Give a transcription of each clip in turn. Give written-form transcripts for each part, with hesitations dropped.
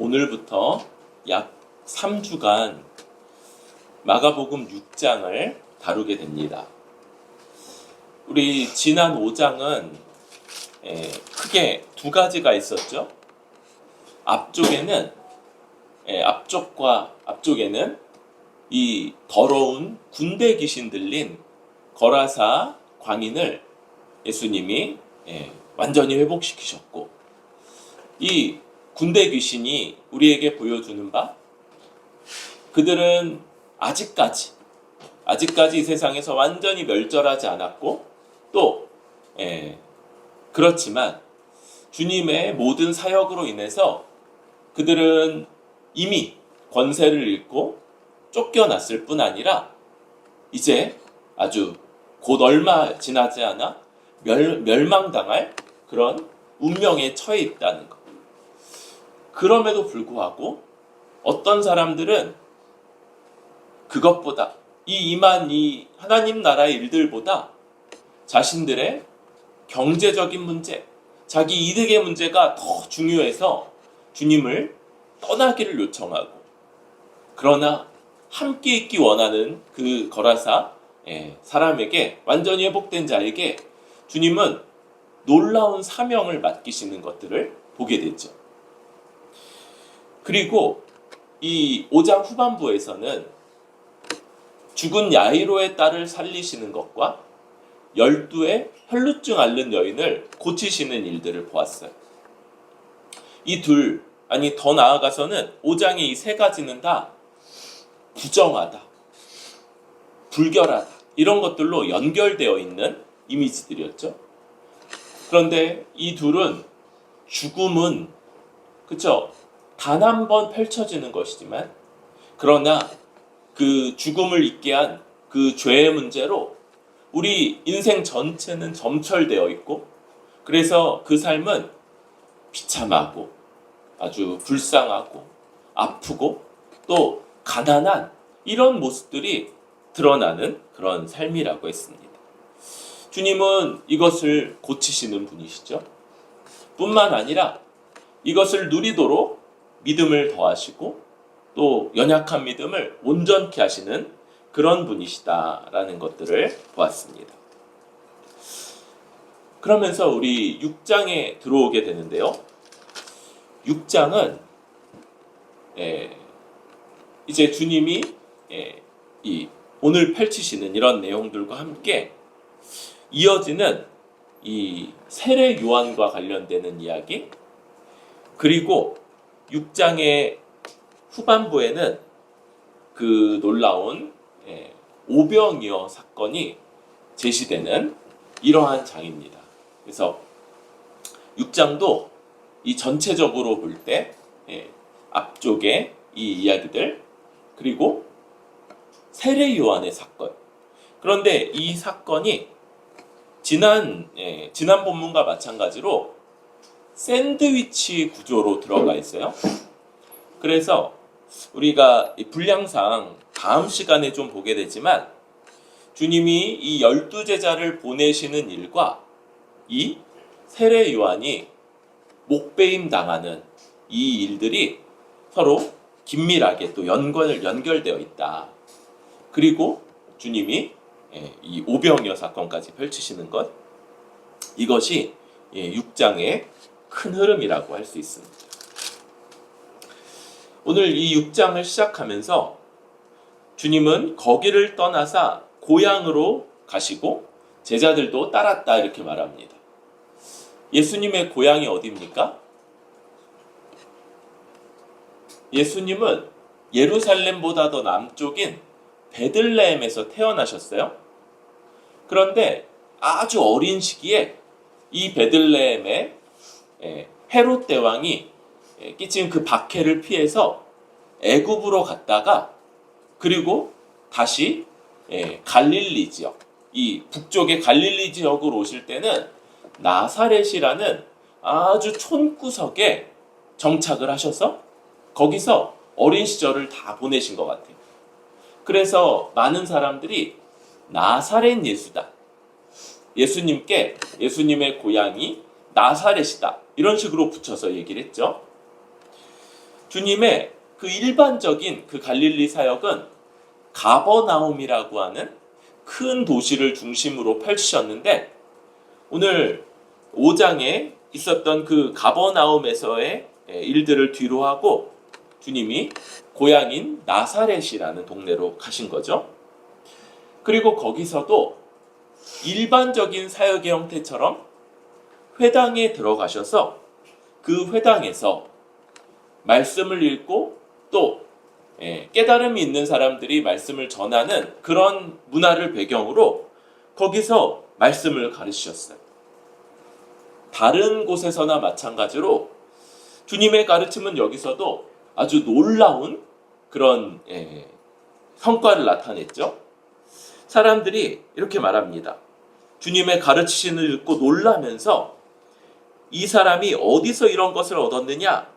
오늘부터 약 3주간 마가복음 6장을 다루게 됩니다. 우리 지난 5장은 크게 두 가지가 있었죠. 앞쪽에는 이 더러운 군대 귀신 들린 거라사 광인을 예수님이 완전히 회복시키셨고, 이 군대 귀신이 우리에게 보여주는 바, 그들은 아직까지 이 세상에서 완전히 멸절하지 않았고, 또 그렇지만 주님의 모든 사역으로 인해서 그들은 이미 권세를 잃고 쫓겨났을 뿐 아니라 이제 아주 곧 얼마 지나지 않아 멸망당할 그런 운명에 처해 있다는 것. 그럼에도 불구하고 어떤 사람들은 그것보다 임한 이 하나님 나라의 일들보다 자신들의 경제적인 문제, 자기 이득의 문제가 더 중요해서 주님을 떠나기를 요청하고, 그러나 함께 있기 원하는 그 거라사 사람에게, 완전히 회복된 자에게 주님은 놀라운 사명을 맡기시는 것들을 보게 되죠. 그리고 이 5장 후반부에서는 죽은 야이로의 딸을 살리시는 것과 12의 혈루증 앓는 여인을 고치시는 일들을 보았어요. 더 나아가서는 5장의 이 세 가지는 다 부정하다, 불결하다, 이런 것들로 연결되어 있는 이미지들이었죠. 그런데 이 둘은 죽음은 단 한 번 펼쳐지는 것이지만, 그러나 그 죽음을 있게 한 그 죄의 문제로 우리 인생 전체는 점철되어 있고, 그래서 그 삶은 비참하고 아주 불쌍하고 아프고 또 가난한 이런 모습들이 드러나는 그런 삶이라고 했습니다. 주님은 이것을 고치시는 분이시죠. 뿐만 아니라 이것을 누리도록 믿음을 더하시고 또 연약한 믿음을 온전케 하시는 그런 분이시다라는 것들을 보았습니다. 그러면서 우리 6장에 들어오게 되는데요. 6장은 이제 주님이 오늘 펼치시는 이런 내용들과 함께 이어지는 이 세례 요한과 관련되는 이야기, 그리고 6장의 후반부에는 그 놀라운 오병이어 사건이 제시되는 이러한 장입니다. 그래서 6장도 이 전체적으로 볼 때 앞쪽에 이 이야기들, 그리고 세례 요한의 사건, 그런데 이 사건이 지난 본문과 마찬가지로 샌드위치 구조로 들어가 있어요. 그래서 우리가 분량상 다음 시간에 좀 보게 되지만, 주님이 이 12제자를 보내시는 일과 이 세례 요한이 목배임 당하는 이 일들이 서로 긴밀하게 또 연결되어 있다. 그리고 주님이 이 오병이어 사건까지 펼치시는 것, 이것이 6장의 큰 흐름이라고 할 수 있습니다. 오늘 이 6장을 시작하면서 주님은 거기를 떠나사 고향으로 가시고 제자들도 따랐다, 이렇게 말합니다. 예수님의 고향이 어디입니까? 예수님은 예루살렘보다 더 남쪽인 베들레헴에서 태어나셨어요. 그런데 아주 어린 시기에 이 베들레헴에 헤롯 대왕이 끼친 그 박해를 피해서 애굽으로 갔다가, 그리고 다시 갈릴리 지역, 이 북쪽의 갈릴리 지역으로 오실 때는 나사렛이라는 아주 촌구석에 정착을 하셔서 거기서 어린 시절을 다 보내신 것 같아요. 그래서 많은 사람들이 나사렛 예수다, 예수님의 고향이 나사렛이다, 이런 식으로 붙여서 얘기를 했죠. 주님의 그 일반적인 그 갈릴리 사역은 가버나움이라고 하는 큰 도시를 중심으로 펼치셨는데, 오늘 5장에 있었던 그 가버나움에서의 일들을 뒤로하고 주님이 고향인 나사렛이라는 동네로 가신 거죠. 그리고 거기서도 일반적인 사역의 형태처럼 회당에 들어가셔서 그 회당에서 말씀을 읽고 또 깨달음이 있는 사람들이 말씀을 전하는 그런 문화를 배경으로 거기서 말씀을 가르치셨어요. 다른 곳에서나 마찬가지로 주님의 가르침은 여기서도 아주 놀라운 그런 성과를 나타냈죠. 사람들이 이렇게 말합니다. 주님의 가르치심을 듣고 놀라면서 이 사람이 어디서 이런 것을 얻었느냐?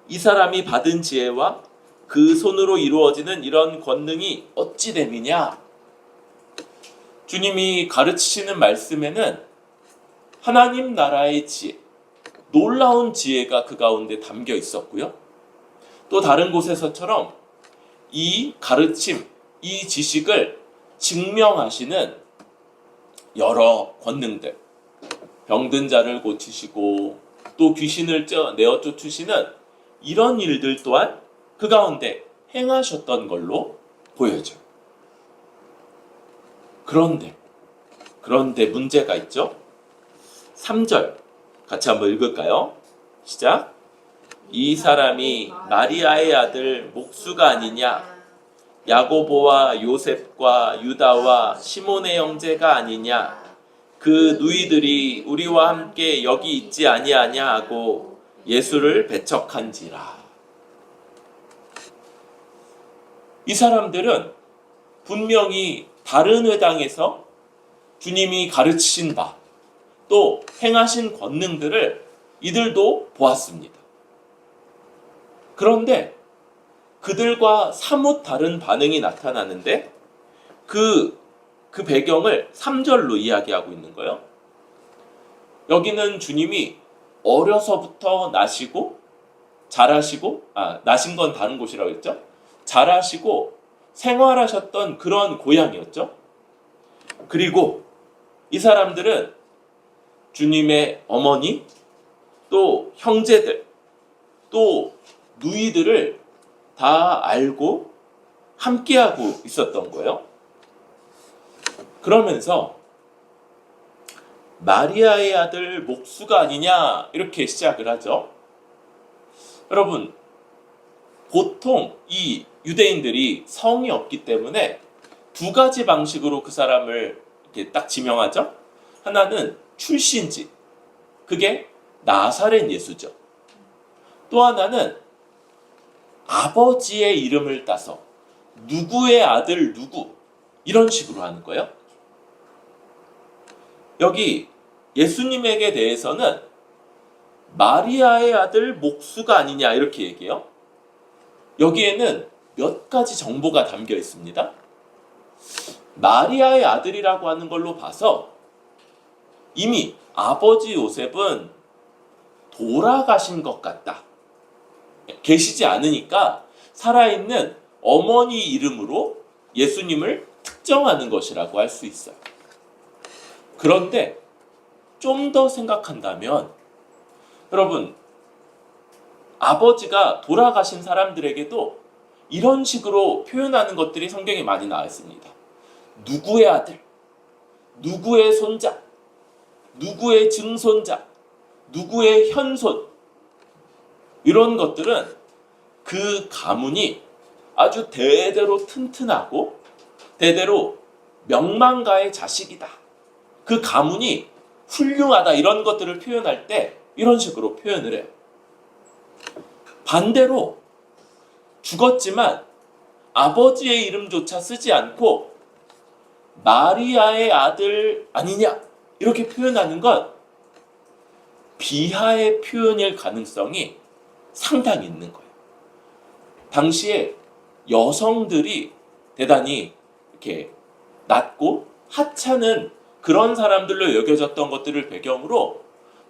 이 사람이 받은 지혜와 그 손으로 이루어지는 이런 권능이 어찌 됨이냐? 주님이 가르치시는 말씀에는 하나님 나라의 지혜, 놀라운 지혜가 그 가운데 담겨 있었고요. 또 다른 곳에서처럼 이 가르침, 이 지식을 증명하시는 여러 권능들, 병든 자를 고치시고 또 귀신을 내어 쫓으시는 이런 일들 또한 그 가운데 행하셨던 걸로 보여져요. 그런데 문제가 있죠. 3절 같이 한번 읽을까요? 시작. 이 사람이 마리아의 아들 목수가 아니냐? 야고보와 요셉과 유다와 시몬의 형제가 아니냐? 그 누이들이 우리와 함께 여기 있지 아니하냐 하고 예수를 배척한지라. 이 사람들은 분명히 다른 회당에서 주님이 가르치신 바, 또 행하신 권능들을 이들도 보았습니다. 그런데 그들과 사뭇 다른 반응이 나타나는데 그 배경을 3절로 이야기하고 있는 거예요. 여기는 주님이 어려서부터 나시고 자라시고, 나신 건 다른 곳이라고 했죠. 자라시고 생활하셨던 그런 고향이었죠. 그리고 이 사람들은 주님의 어머니, 또 형제들, 또 누이들을 다 알고 함께하고 있었던 거예요. 그러면서 마리아의 아들 목수가 아니냐 이렇게 시작을 하죠. 여러분, 보통 이 유대인들이 성이 없기 때문에 두 가지 방식으로 그 사람을 이렇게 딱 지명하죠. 하나는 출신지, 그게 나사렛 예수죠. 또 하나는 아버지의 이름을 따서 누구의 아들 누구, 이런 식으로 하는 거예요. 여기 예수님에게 대해서는 마리아의 아들 목수가 아니냐 이렇게 얘기해요. 여기에는 몇 가지 정보가 담겨 있습니다. 마리아의 아들이라고 하는 걸로 봐서 이미 아버지 요셉은 돌아가신 것 같다. 계시지 않으니까 살아있는 어머니 이름으로 예수님을 특정하는 것이라고 할 수 있어요. 그런데 좀 더 생각한다면, 여러분, 아버지가 돌아가신 사람들에게도 이런 식으로 표현하는 것들이 성경에 많이 나와 있습니다. 누구의 아들, 누구의 손자, 누구의 증손자, 누구의 현손, 이런 것들은 그 가문이 아주 대대로 튼튼하고 대대로 명망가의 자식이다, 그 가문이 훌륭하다, 이런 것들을 표현할 때 이런 식으로 표현을 해요. 반대로 죽었지만 아버지의 이름조차 쓰지 않고 마리아의 아들 아니냐 이렇게 표현하는 건 비하의 표현일 가능성이 상당히 있는 거예요. 당시에 여성들이 대단히 이렇게 낮고 하찮은 그런 사람들로 여겨졌던 것들을 배경으로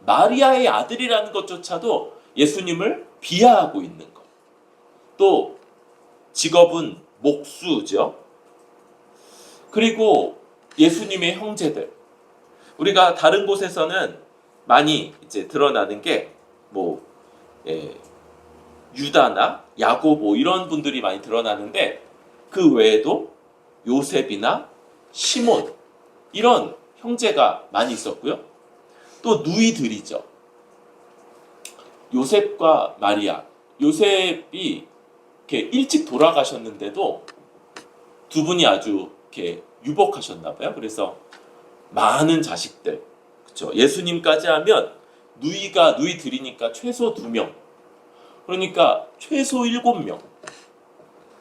마리아의 아들이라는 것조차도 예수님을 비하하고 있는 것. 또 직업은 목수죠. 그리고 예수님의 형제들. 우리가 다른 곳에서는 많이 이제 드러나는 게 유다나 야고보 이런 분들이 많이 드러나는데, 그 외에도 요셉이나 시몬 이런 형제가 많이 있었고요. 또 누이들이죠. 요셉과 마리아. 요셉이 이렇게 일찍 돌아가셨는데도 두 분이 아주 이렇게 유복하셨나 봐요. 그래서 많은 자식들, 그렇죠? 예수님까지 하면 누이들이니까 최소 2명. 그러니까 최소 7명.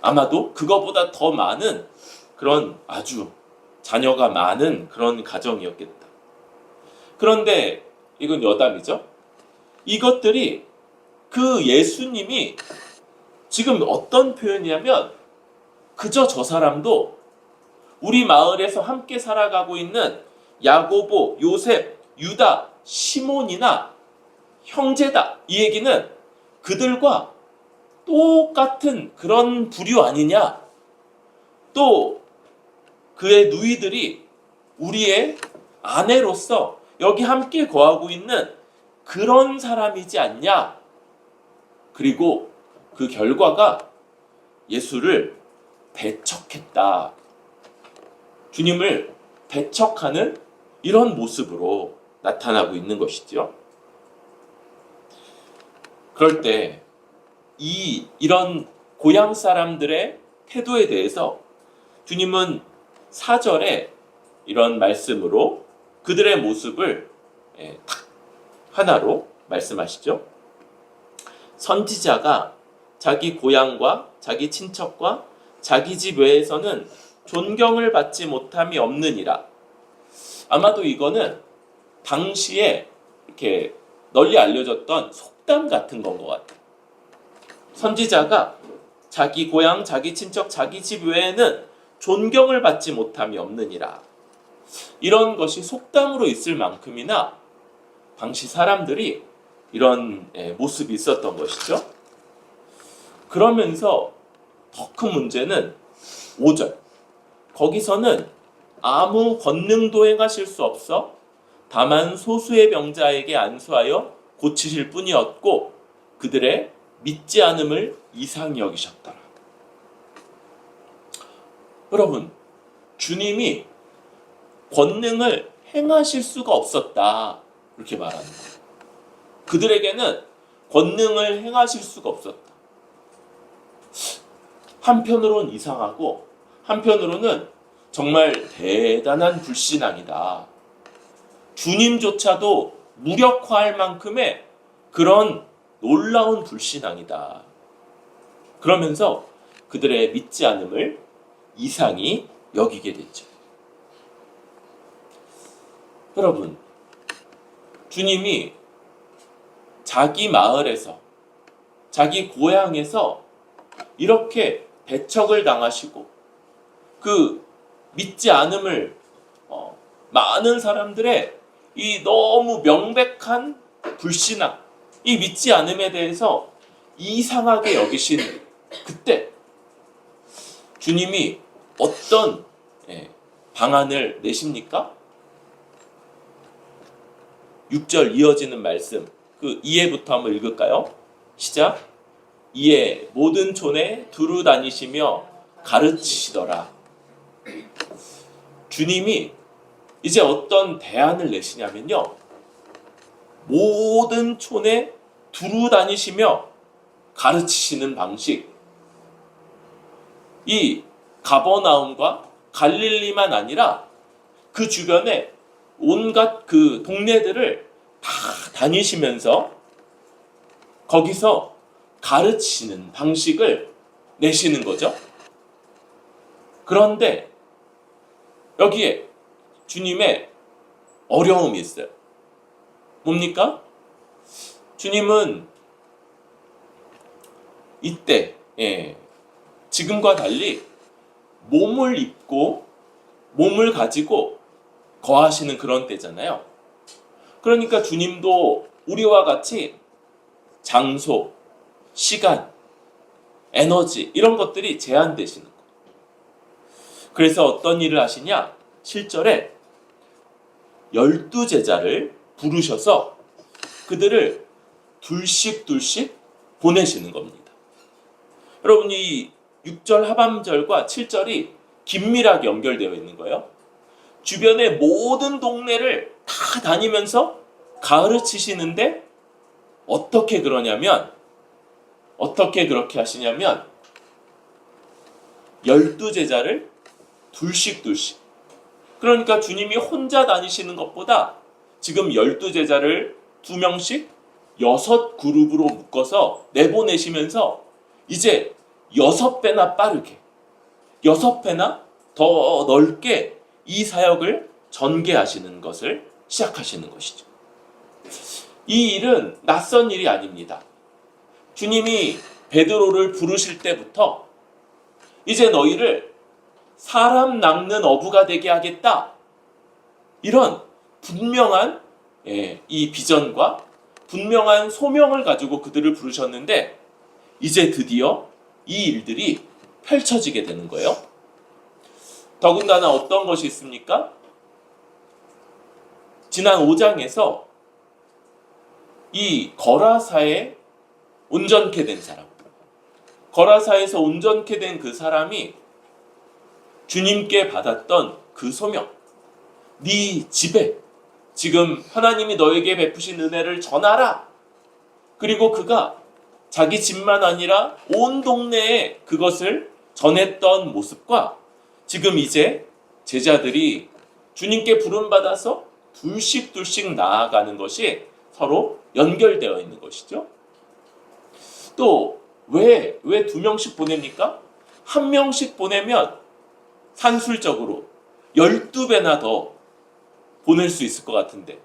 아마도 그거보다 더 많은 그런 아주 자녀가 많은 그런 가정이었겠다. 그런데 이건 여담이죠. 이것들이 그 예수님이 지금 어떤 표현이냐면, 그저 저 사람도 우리 마을에서 함께 살아가고 있는 야고보, 요셉, 유다, 시몬이나 형제다. 이 얘기는 그들과 똑같은 그런 부류 아니냐. 또 그의 누이들이 우리의 아내로서 여기 함께 거하고 있는 그런 사람이지 않냐. 그리고 그 결과가 예수를 배척했다. 주님을 배척하는 이런 모습으로 나타나고 있는 것이죠. 그럴 때 이런 고향 사람들의 태도에 대해서 주님은 4절에 이런 말씀으로 그들의 모습을 딱 하나로 말씀하시죠. 선지자가 자기 고향과 자기 친척과 자기 집 외에서는 존경을 받지 못함이 없느니라. 아마도 이거는 당시에 이렇게 널리 알려졌던 속담 같은 건 것 같아요. 선지자가 자기 고향, 자기 친척, 자기 집 외에는 존경을 받지 못함이 없느니라. 이런 것이 속담으로 있을 만큼이나 당시 사람들이 이런 모습이 있었던 것이죠. 그러면서 더 큰 문제는 5절. 거기서는 아무 권능도 행하실 수 없어 다만 소수의 병자에게 안수하여 고치실 뿐이었고 그들의 믿지 않음을 이상히 여기셨더라. 여러분, 주님이 권능을 행하실 수가 없었다. 이렇게 말하는 거예요. 그들에게는 권능을 행하실 수가 없었다. 한편으로는 이상하고 한편으로는 정말 대단한 불신앙이다. 주님조차도 무력화할 만큼의 그런 놀라운 불신앙이다. 그러면서 그들의 믿지 않음을 이상히 여기게 됐죠. 여러분, 주님이 자기 마을에서, 자기 고향에서 이렇게 배척을 당하시고 그 믿지 않음을 많은 사람들의 이 너무 명백한 불신앙, 이 믿지 않음에 대해서 이상하게 여기신 그때 주님이 어떤 방안을 내십니까? 6절 이어지는 말씀, 그 이해부터 한번 읽을까요? 시작. 이에 모든 촌에 두루 다니시며 가르치시더라. 주님이 이제 어떤 대안을 내시냐면요, 모든 촌에 두루 다니시며 가르치시는 방식. 이 가버나움과 갈릴리만 아니라 그 주변에 온갖 그 동네들을 다 다니시면서 거기서 가르치시는 방식을 내시는 거죠. 그런데 여기에 주님의 어려움이 있어요. 뭡니까? 주님은 이때 지금과 달리 몸을 입고 몸을 가지고 거하시는 그런 때잖아요. 그러니까 주님도 우리와 같이 장소, 시간, 에너지 이런 것들이 제한되시는 거예요. 그래서 어떤 일을 하시냐? 7절에 12제자를 부르셔서 그들을 둘씩 보내시는 겁니다. 여러분, 이 6절 하반절과 7절이 긴밀하게 연결되어 있는 거예요. 주변의 모든 동네를 다 다니면서 가르치시는데 어떻게 그렇게 하시냐면 12제자를 둘씩 그러니까 주님이 혼자 다니시는 것보다 지금 12제자를 2명씩 6그룹으로 묶어서 내보내시면서 이제 6배나 빠르게 6배나 더 넓게 이 사역을 전개하시는 것을 시작하시는 것이죠. 이 일은 낯선 일이 아닙니다. 주님이 베드로를 부르실 때부터 이제 너희를 사람 낚는 어부가 되게 하겠다. 이런 분명한 이 비전과 분명한 소명을 가지고 그들을 부르셨는데 이제 드디어 이 일들이 펼쳐지게 되는 거예요. 더군다나 어떤 것이 있습니까? 지난 5장에서 이 거라사에 온전케 된 사람, 거라사에서 온전케 된 그 사람이 주님께 받았던 그 소명, 네 집에 지금 하나님이 너에게 베푸신 은혜를 전하라. 그리고 그가 자기 집만 아니라 온 동네에 그것을 전했던 모습과 지금 이제 제자들이 주님께 부름받아서 둘씩 나아가는 것이 서로 연결되어 있는 것이죠. 또 왜 2명씩 보냅니까? 1명씩 보내면 산술적으로 12배나 더 보낼 수 있을 것 같은데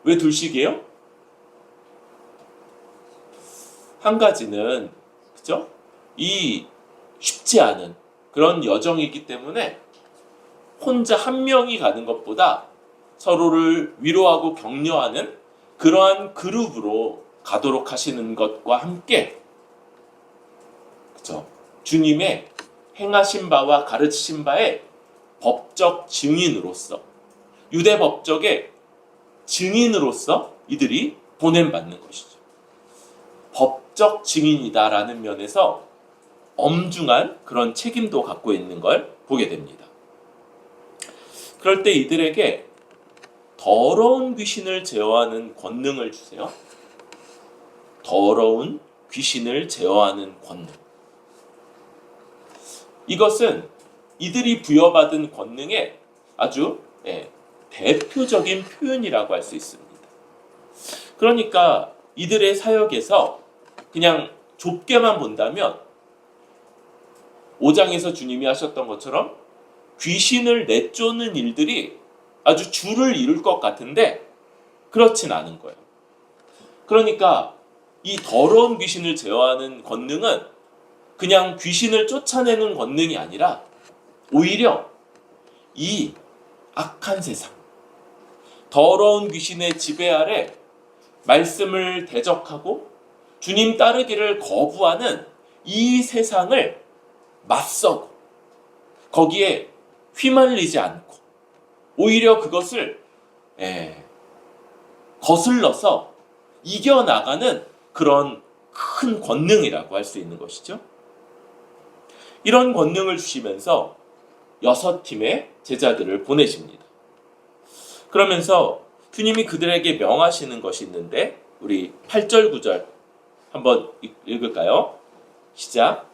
왜 둘씩이에요? 한 가지는 그죠? 이 쉽지 않은 그런 여정이기 때문에 혼자 1명이 가는 것보다 서로를 위로하고 격려하는 그러한 그룹으로 가도록 하시는 것과 함께 그죠? 주님의 행하신 바와 가르치신 바의 법적 증인으로서 유대 법적의 증인으로서 이들이 보냄받는 것이죠. 법적 증인이다라는 면에서 엄중한 그런 책임도 갖고 있는 걸 보게 됩니다. 그럴 때 이들에게 더러운 귀신을 제어하는 권능을 주세요. 더러운 귀신을 제어하는 권능. 이것은 이들이 부여받은 권능의 아주 대표적인 표현이라고 할 수 있습니다. 그러니까 이들의 사역에서 그냥 좁게만 본다면 5장에서 주님이 하셨던 것처럼 귀신을 내쫓는 일들이 아주 주를 이룰 것 같은데 그렇진 않은 거예요. 그러니까 이 더러운 귀신을 제어하는 권능은 그냥 귀신을 쫓아내는 권능이 아니라 오히려 이 악한 세상, 더러운 귀신의 지배 아래 말씀을 대적하고 주님 따르기를 거부하는 이 세상을 맞서고 거기에 휘말리지 않고 오히려 그것을 거슬러서 이겨나가는 그런 큰 권능이라고 할 수 있는 것이죠. 이런 권능을 주시면서 6팀의 제자들을 보내십니다. 그러면서 주님이 그들에게 명하시는 것이 있는데 우리 8절 9절 한번 읽을까요? 시작.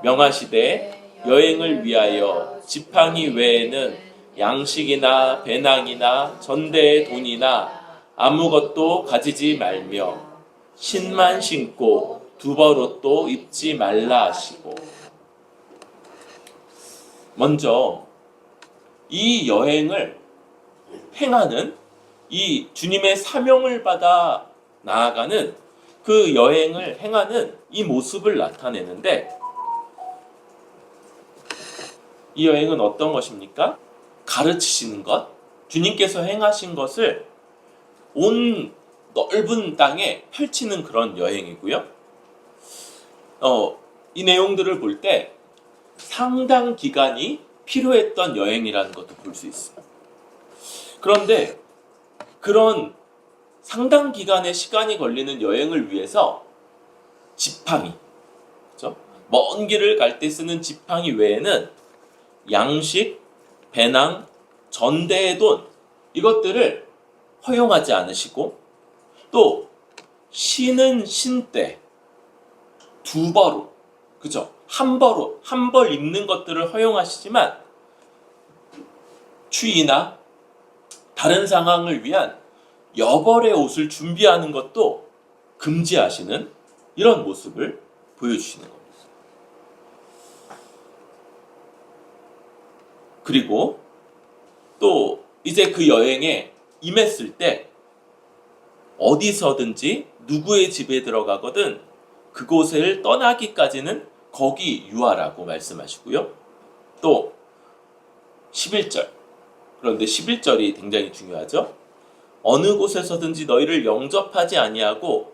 명하시되 여행을 위하여 지팡이 외에는 양식이나 배낭이나 전대의 돈이나 아무것도 가지지 말며 신만 신고 두벌옷도 입지 말라 하시고. 먼저 이 여행을 행하는 이 주님의 사명을 받아 나아가는 그 여행을 행하는 이 모습을 나타내는데 이 여행은 어떤 것입니까? 가르치시는 것, 주님께서 행하신 것을 온 넓은 땅에 펼치는 그런 여행이고요. 이 내용들을 볼 때 상당 기간이 필요했던 여행이라는 것도 볼 수 있어요. 그런데 그런 상당 기간의 시간이 걸리는 여행을 위해서 지팡이, 그렇죠? 먼 길을 갈 때 쓰는 지팡이 외에는 양식, 배낭, 전대의 돈 이것들을 허용하지 않으시고 또 신은 신대, 두벌로, 그죠? 한 벌 입는 것들을 허용하시지만 추위나 다른 상황을 위한 여벌의 옷을 준비하는 것도 금지하시는 이런 모습을 보여주시는 겁니다. 그리고 또 이제 그 여행에 임했을 때 어디서든지 누구의 집에 들어가거든 그곳을 떠나기까지는 거기 유하라고 말씀하시고요. 또 11절, 그런데 11절이 굉장히 중요하죠. 어느 곳에서든지 너희를 영접하지 아니하고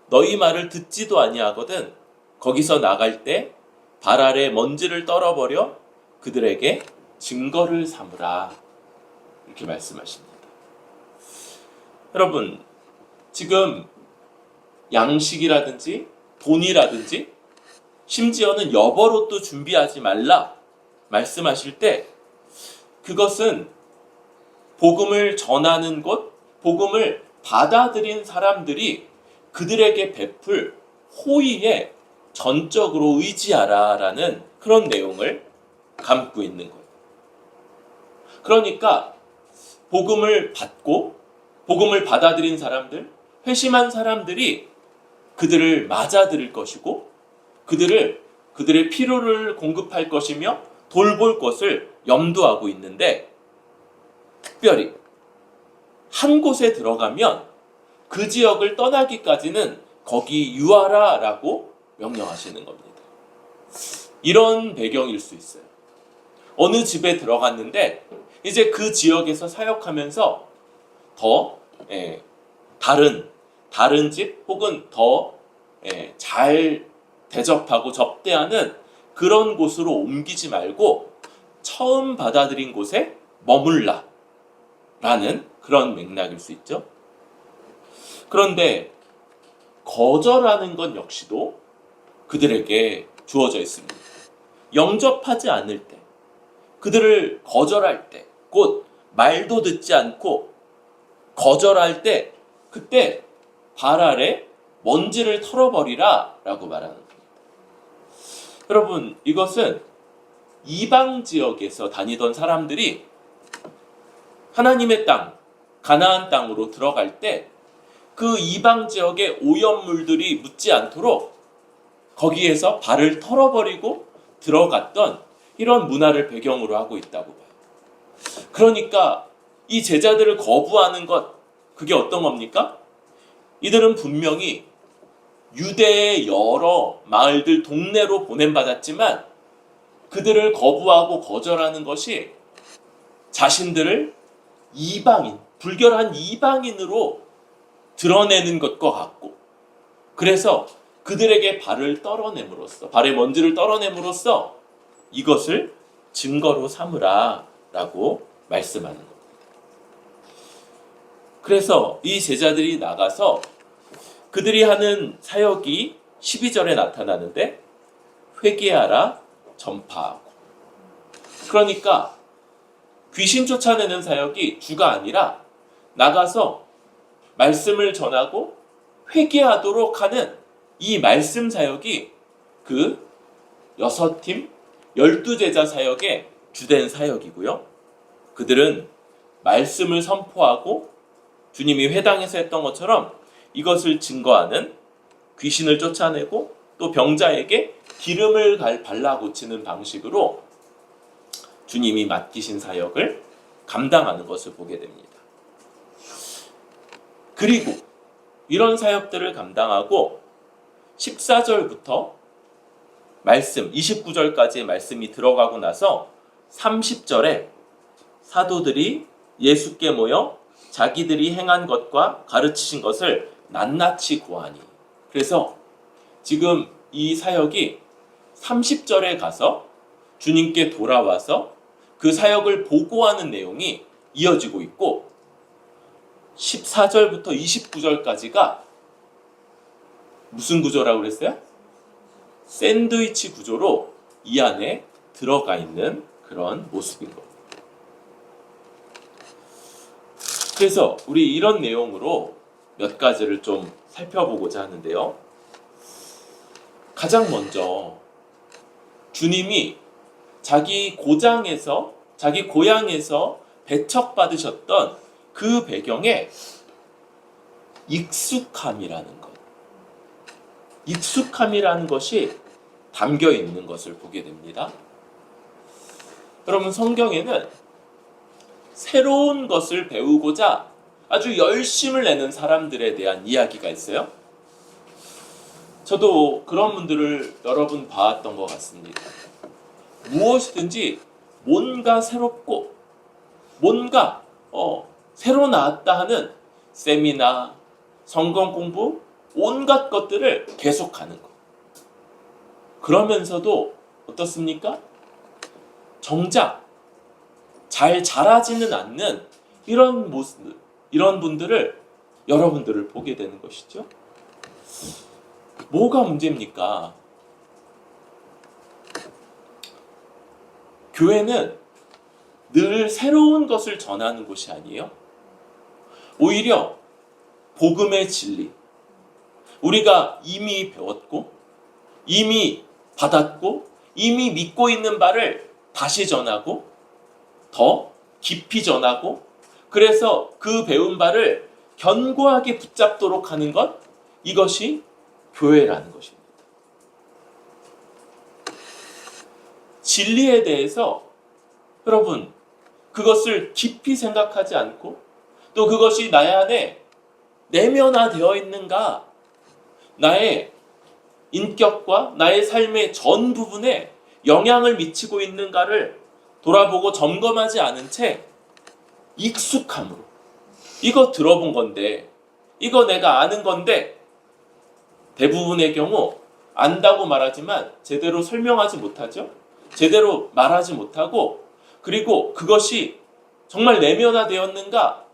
너희 말을 듣지도 아니하거든 거기서 나갈 때 발 아래 먼지를 떨어버려 그들에게 증거를 삼으라, 이렇게 말씀하십니다. 여러분, 지금 양식이라든지 돈이라든지 심지어는 여벌옷도 준비하지 말라 말씀하실 때 그것은 복음을 전하는 곳, 복음을 받아들인 사람들이 그들에게 베풀 호의에 전적으로 의지하라 라는 그런 내용을 담고 있는 거예요. 그러니까 복음을 받고 복음을 받아들인 사람들, 회심한 사람들이 그들을 맞아들일 것이고 그들의 필요를 공급할 것이며 돌볼 것을 염두하고 있는데 특별히 한 곳에 들어가면 그 지역을 떠나기까지는 거기 유하라 라고 명령하시는 겁니다. 이런 배경일 수 있어요. 어느 집에 들어갔는데 이제 그 지역에서 사역하면서 더 다른 집 혹은 더 잘 대접하고 접대하는 그런 곳으로 옮기지 말고 처음 받아들인 곳에 머물라 라는 그런 맥락일 수 있죠. 그런데 거절하는 것 역시도 그들에게 주어져 있습니다. 영접하지 않을 때, 그들을 거절할 때, 곧 말도 듣지 않고 거절할 때, 그때 발 아래 먼지를 털어버리라 라고 말하는 겁니다. 여러분, 이것은 이방 지역에서 다니던 사람들이 하나님의 땅, 가나안 땅으로 들어갈 때 그 이방 지역의 오염물들이 묻지 않도록 거기에서 발을 털어버리고 들어갔던 이런 문화를 배경으로 하고 있다고 봐요. 그러니까 이 제자들을 거부하는 것, 그게 어떤 겁니까? 이들은 분명히 유대의 여러 마을들, 동네로 보냄받았지만 그들을 거부하고 거절하는 것이 자신들을 이방인, 불결한 이방인으로 드러내는 것과 같고, 그래서 그들에게 발을 떨어냄으로써, 발의 먼지를 떨어냄으로써 이것을 증거로 삼으라 라고 말씀하는 겁니다. 그래서 이 제자들이 나가서 그들이 하는 사역이 12절에 나타나는데 회개하라, 전파하고. 그러니까 귀신 쫓아내는 사역이 주가 아니라 나가서 말씀을 전하고 회개하도록 하는 이 말씀 사역이 그 6팀, 12제자 사역의 주된 사역이고요. 그들은 말씀을 선포하고 주님이 회당에서 했던 것처럼 이것을 증거하는, 귀신을 쫓아내고 또 병자에게 기름을 발라 고치는 방식으로 주님이 맡기신 사역을 감당하는 것을 보게 됩니다. 그리고 이런 사역들을 감당하고 14절부터 말씀, 29절까지의 말씀이 들어가고 나서 30절에 사도들이 예수께 모여 자기들이 행한 것과 가르치신 것을 낱낱이 고하니. 그래서 지금 이 사역이 30절에 가서 주님께 돌아와서 그 사역을 보고하는 내용이 이어지고 있고 14절부터 29절까지가 무슨 구조라고 그랬어요? 샌드위치 구조로 이 안에 들어가 있는 그런 모습인 겁니다. 그래서 우리 이런 내용으로 몇 가지를 좀 살펴보고자 하는데요. 가장 먼저 주님이 자기 고장에서, 자기 고향에서 배척받으셨던 그 배경에 익숙함이라는 것, 익숙함이라는 것이 담겨 있는 것을 보게 됩니다. 여러분, 성경에는 새로운 것을 배우고자 아주 열심을 내는 사람들에 대한 이야기가 있어요. 저도 그런 분들을 여러 분 봐왔던 것 같습니다. 무엇이든지 뭔가 새롭고 뭔가 새로 나왔다 하는 세미나, 성경 공부, 온갖 것들을 계속하는 것. 그러면서도 어떻습니까? 정작 잘 자라지는 않는 이런 모습, 이런 분들을 여러분들을 보게 되는 것이죠. 뭐가 문제입니까? 교회는 늘 새로운 것을 전하는 곳이 아니에요. 오히려 복음의 진리, 우리가 이미 배웠고 이미 받았고 이미 믿고 있는 바를 다시 전하고 더 깊이 전하고 그래서 그 배운 바를 견고하게 붙잡도록 하는 것, 이것이 교회라는 것입니다. 진리에 대해서 여러분 그것을 깊이 생각하지 않고 또 그것이 나의 안에 내면화되어 있는가, 나의 인격과 나의 삶의 전 부분에 영향을 미치고 있는가를 돌아보고 점검하지 않은 채 익숙함으로 이거 들어본 건데, 이거 내가 아는 건데, 대부분의 경우 안다고 말하지만 제대로 설명하지 못하죠. 제대로 말하지 못하고, 그리고 그것이 정말 내면화되었는가,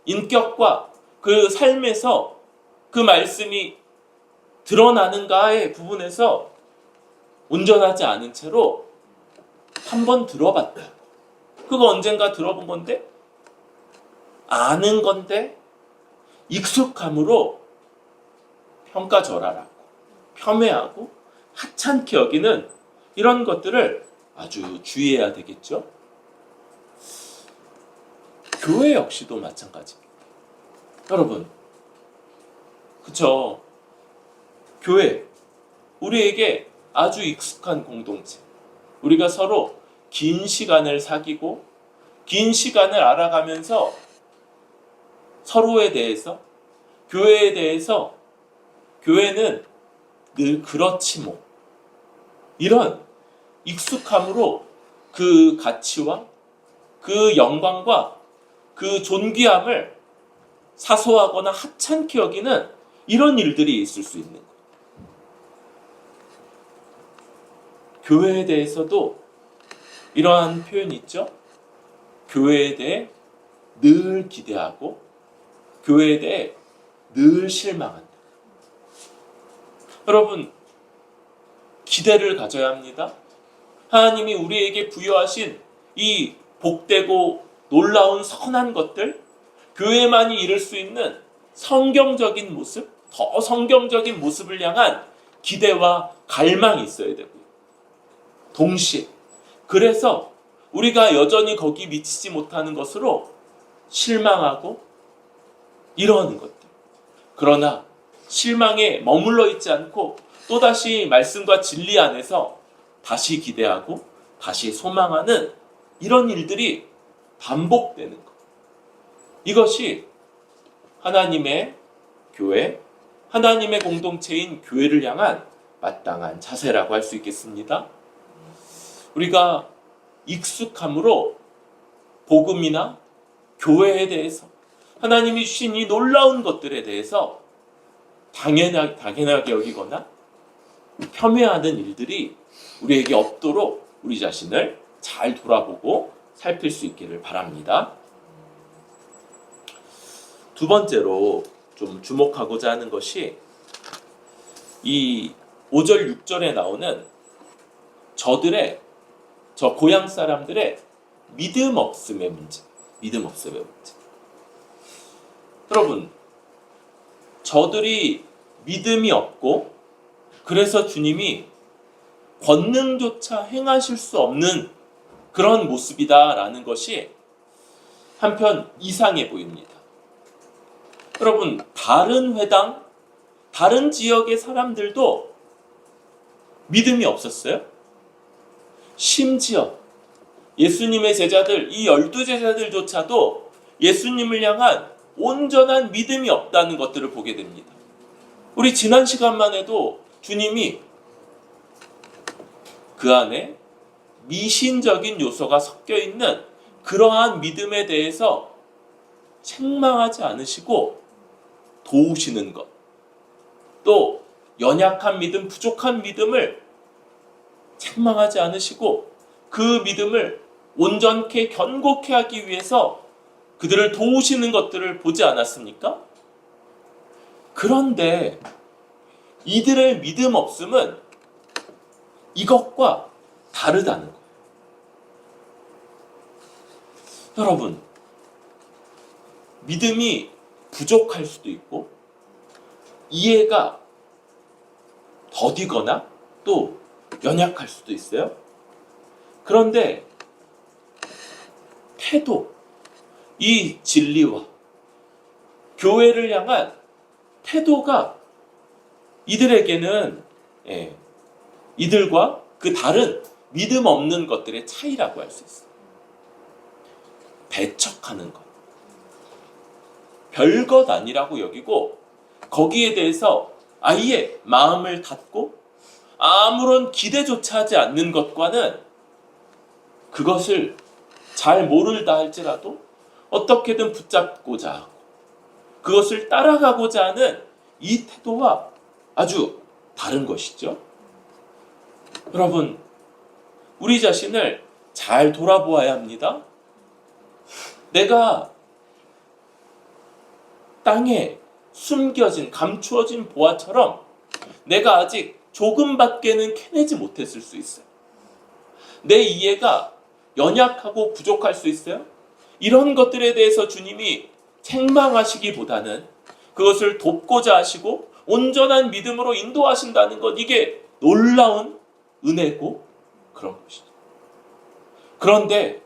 인격과 그 삶에서 그 말씀이 드러나는가의 부분에서 온전하지 않은 채로 한번 들어봤다. 그거 언젠가 들어본 건데, 아는 건데, 익숙함으로 평가절하라고, 폄훼하고 하찮게 여기는 이런 것들을 아주 주의해야 되겠죠. 교회 역시도 마찬가지입니다. 여러분, 그쵸? 교회, 우리에게 아주 익숙한 공동체, 우리가 서로 긴 시간을 사귀고 긴 시간을 알아가면서 서로에 대해서, 교회에 대해서, 교회는 늘 그렇지 뭐, 이런 익숙함으로 그 가치와 그 영광과 그 존귀함을 사소하거나 하찮게 여기는 이런 일들이 있을 수 있는 거예요. 교회에 대해서도 이러한 표현이 있죠. 교회에 대해 늘 기대하고 교회에 대해 늘 실망한다. 여러분, 기대를 가져야 합니다. 하나님이 우리에게 부여하신 이 복되고 놀라운 선한 것들, 교회만이 이룰 수 있는 성경적인 모습, 더 성경적인 모습을 향한 기대와 갈망이 있어야 되고요. 동시에 그래서 우리가 여전히 거기 미치지 못하는 것으로 실망하고 이러는 것들. 그러나 실망에 머물러 있지 않고 또다시 말씀과 진리 안에서 다시 기대하고 다시 소망하는 이런 일들이 반복되는 것. 이것이 하나님의 교회, 하나님의 공동체인 교회를 향한 마땅한 자세라고 할 수 있겠습니다. 우리가 익숙함으로 복음이나 교회에 대해서, 하나님이 주신 이 놀라운 것들에 대해서 당연하게 여기거나 폄훼하는 일들이 우리에게 없도록 우리 자신을 잘 돌아보고 살필 수 있기를 바랍니다. 두 번째로 좀 주목하고자 하는 것이 이 5절 6절에 나오는 저 고향 사람들의 믿음 없음의 문제. 믿음 없음의 문제. 여러분, 저들이 믿음이 없고 그래서 주님이 권능조차 행하실 수 없는 그런 모습이다라는 것이 한편 이상해 보입니다. 여러분, 다른 회당, 다른 지역의 사람들도 믿음이 없었어요? 심지어 예수님의 제자들, 이 12제자들조차도 예수님을 향한 온전한 믿음이 없다는 것들을 보게 됩니다. 우리 지난 시간만 해도 주님이 그 안에 미신적인 요소가 섞여 있는 그러한 믿음에 대해서 책망하지 않으시고 도우시는 것, 또 연약한 믿음, 부족한 믿음을 책망하지 않으시고 그 믿음을 온전케 견고케 하기 위해서 그들을 도우시는 것들을 보지 않았습니까? 그런데 이들의 믿음 없음은 이것과 다르다는 거예요. 여러분, 믿음이 부족할 수도 있고 이해가 더디거나 또 연약할 수도 있어요. 그런데 태도, 이 진리와 교회를 향한 태도가 이들에게는 이들과 그 다른 믿음 없는 것들의 차이라고 할 수 있어요. 배척하는 것, 별것 아니라고 여기고 거기에 대해서 아예 마음을 닫고 아무런 기대조차 하지 않는 것과는 그것을 잘 모른다 할지라도 어떻게든 붙잡고자 하고 그것을 따라가고자 하는 이 태도와 아주 다른 것이죠. 여러분, 우리 자신을 잘 돌아보아야 합니다. 내가 땅에 숨겨진, 감추어진 보화처럼 내가 아직 조금밖에는 캐내지 못했을 수 있어요. 내 이해가 연약하고 부족할 수 있어요. 이런 것들에 대해서 주님이 책망하시기보다는 그것을 돕고자 하시고 온전한 믿음으로 인도하신다는 것, 이게 놀라운 은혜고 그런 것이죠. 그런데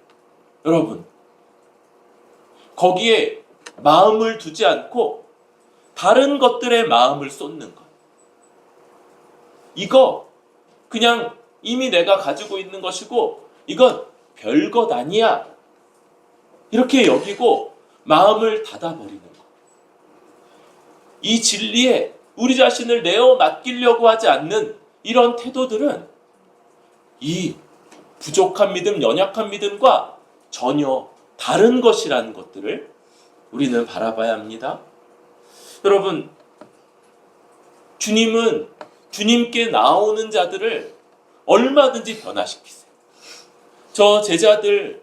여러분, 거기에 마음을 두지 않고 다른 것들에 마음을 쏟는 것, 이거 그냥 이미 내가 가지고 있는 것이고 이건 별것 아니야, 이렇게 여기고 마음을 닫아버리는 것, 이 진리에 우리 자신을 내어 맡기려고 하지 않는 이런 태도들은 이 부족한 믿음, 연약한 믿음과 전혀 다른 것이라는 것들을 우리는 바라봐야 합니다. 여러분, 주님은 주님께 나오는 자들을 얼마든지 변화시키세요. 저 제자들,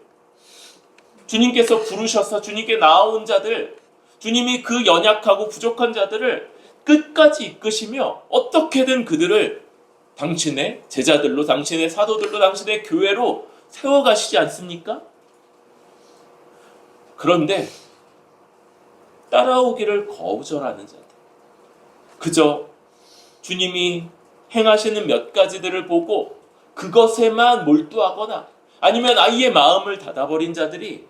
주님께서 부르셔서 주님께 나온 자들, 주님이 그 연약하고 부족한 자들을 끝까지 이끄시며 어떻게든 그들을 당신의 제자들로, 당신의 사도들로, 당신의 교회로 세워가시지 않습니까? 그런데 따라오기를 거절하는 자들, 그저 주님이 행하시는 몇 가지들을 보고 그것에만 몰두하거나 아니면 아예 마음을 닫아버린 자들이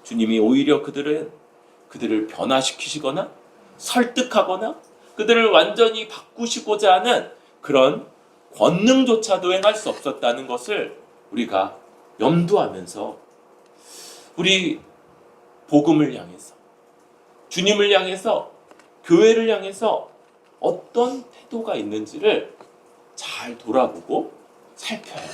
주님이 오히려 그들을 변화시키시거나 설득하거나 그들을 완전히 바꾸시고자 하는 그런 권능조차도 행할 수 없었다는 것을 우리가 염두하면서 우리 복음을 향해서, 주님을 향해서, 교회를 향해서 어떤 태도가 있는지를 잘 돌아보고 살펴야 해요.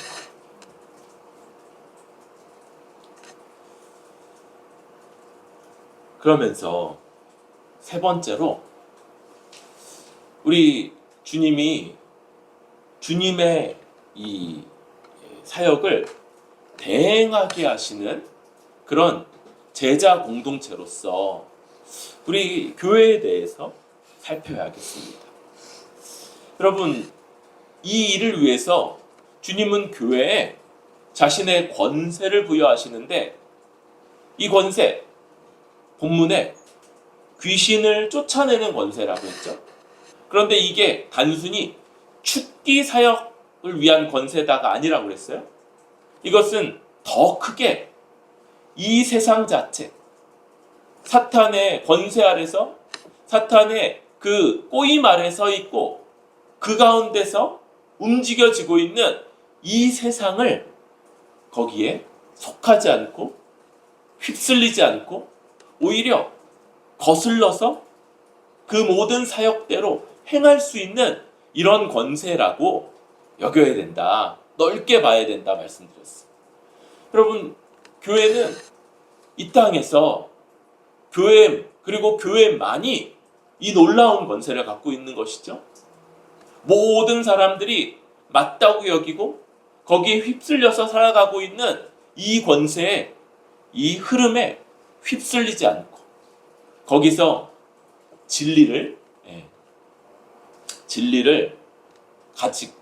그러면서 세 번째로 우리 주님이 주님의 이 사역을 대행하게 하시는 그런 제자 공동체로서 우리 교회에 대해서 살펴야겠습니다. 여러분, 이 일을 위해서 주님은 교회에 자신의 권세를 부여하시는데, 이 권세, 본문에 귀신을 쫓아내는 권세라고 했죠. 그런데 이게 단순히 축기 사역을 위한 권세다가 아니라고 그랬어요. 이것은 더 크게 이 세상 자체, 사탄의 권세 아래서, 사탄의 그 꼬임 아래 서 있고 그 가운데서 움직여지고 있는 이 세상을 거기에 속하지 않고 휩쓸리지 않고 오히려 거슬러서 그 모든 사역대로 행할 수 있는 이런 권세라고 여겨야 된다. 넓게 봐야 된다 말씀드렸어요. 여러분, 교회는 이 땅에서 교회, 그리고 교회만이 이 놀라운 권세를 갖고 있는 것이죠. 모든 사람들이 맞다고 여기고 거기에 휩쓸려서 살아가고 있는 이 권세에, 이 흐름에 휩쓸리지 않고 거기서 진리를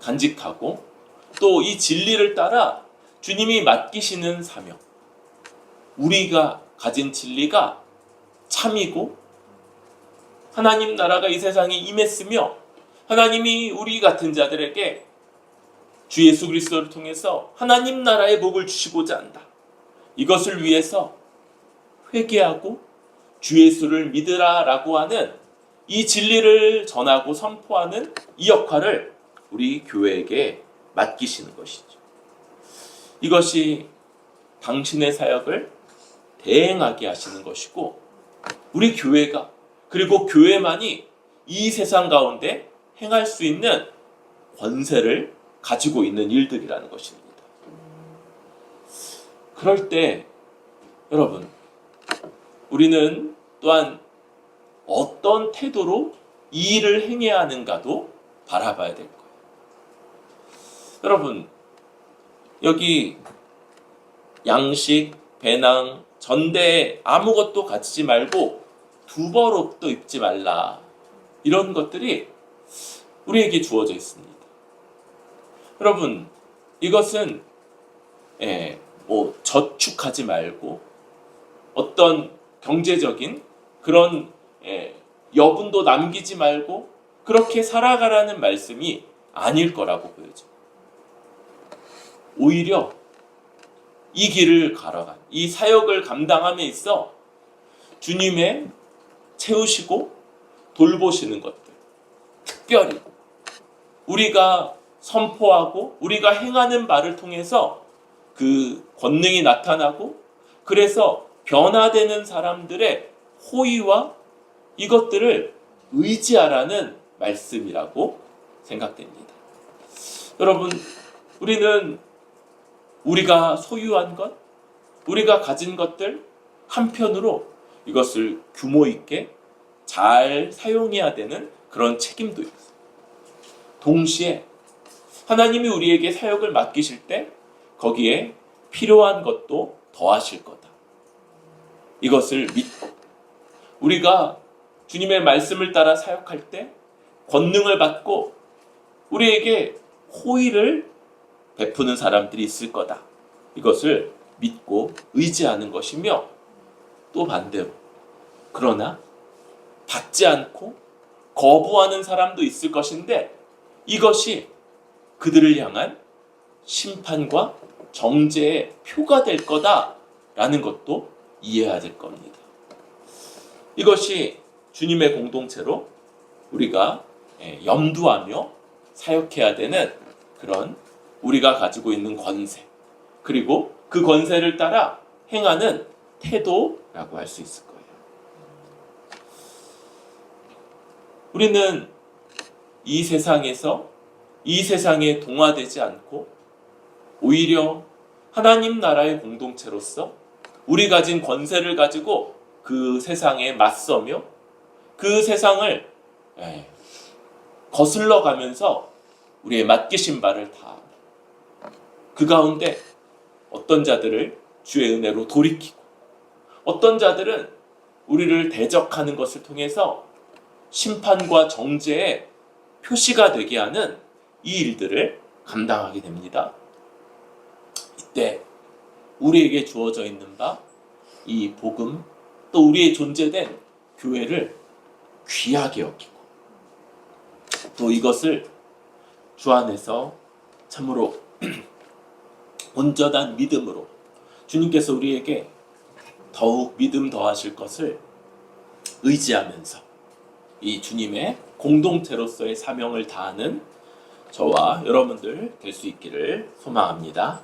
간직하고 또 이 진리를 따라 주님이 맡기시는 사명, 우리가 가진 진리가 참이고 하나님 나라가 이 세상에 임했으며 하나님이 우리 같은 자들에게 주 예수 그리스도를 통해서 하나님 나라의 복을 주시고자 한다. 이것을 위해서 회개하고 주 예수를 믿으라라고 하는 이 진리를 전하고 선포하는 이 역할을 우리 교회에게 맡기시는 것이죠. 이것이 당신의 사역을 대행하게 하시는 것이고 우리 교회가, 그리고 교회만이 이 세상 가운데 행할 수 있는 권세를 가지고 있는 일들이라는 것입니다. 그럴 때 여러분, 우리는 또한 어떤 태도로 이 일을 행해야 하는가도 바라봐야 될 거예요. 여러분, 여기 양식, 배낭, 전대에 아무것도 가지지 말고 두벌옷도 입지 말라, 이런 것들이 우리에게 주어져 있습니다. 여러분, 이것은 저축하지 말고 어떤 경제적인 그런 여분도 남기지 말고 그렇게 살아가라는 말씀이 아닐 거라고 보여져. 오히려 이 길을 걸어간, 이 사역을 감당함에 있어 주님의 채우시고 돌보시는 것들, 특별히 우리가 선포하고 우리가 행하는 말을 통해서 그 권능이 나타나고 그래서 변화되는 사람들의 호의와 이것들을 의지하라는 말씀이라고 생각됩니다. 여러분, 우리는 우리가 소유한 것, 우리가 가진 것들 한편으로 이것을 규모 있게 잘 사용해야 되는 그런 책임도 있어요. 동시에 하나님이 우리에게 사역을 맡기실 때 거기에 필요한 것도 더하실 거다. 이것을 믿고 우리가 주님의 말씀을 따라 사역할 때 권능을 받고 우리에게 호의를 베푸는 사람들이 있을 거다. 이것을 믿고 의지하는 것이며, 또 반대로 그러나 받지 않고 거부하는 사람도 있을 것인데 이것이 그들을 향한 심판과 정죄의 표가 될 거다라는 것도 이해해야 될 겁니다. 이것이 주님의 공동체로 우리가 염두하며 사역해야 되는 그런 우리가 가지고 있는 권세, 그리고 그 권세를 따라 행하는 태도라고 할 수 있을 거예요. 우리는 이 세상에서 이 세상에 동화되지 않고 오히려 하나님 나라의 공동체로서 우리 가진 권세를 가지고 그 세상에 맞서며 그 세상을 거슬러 가면서 우리의 맡기신 바를 다 그 가운데 어떤 자들을 주의 은혜로 돌이키고 어떤 자들은 우리를 대적하는 것을 통해서 심판과 정죄의 표시가 되게 하는 이 일들을 감당하게 됩니다. 이때 우리에게 주어져 있는 바 이 복음 또 우리의 존재된 교회를 귀하게 여기고 또 이것을 주 안에서 참으로 온전한 믿음으로 주님께서 우리에게 더욱 믿음 더하실 것을 의지하면서 이 주님의 공동체로서의 사명을 다하는 저와 여러분들 될 수 있기를 소망합니다.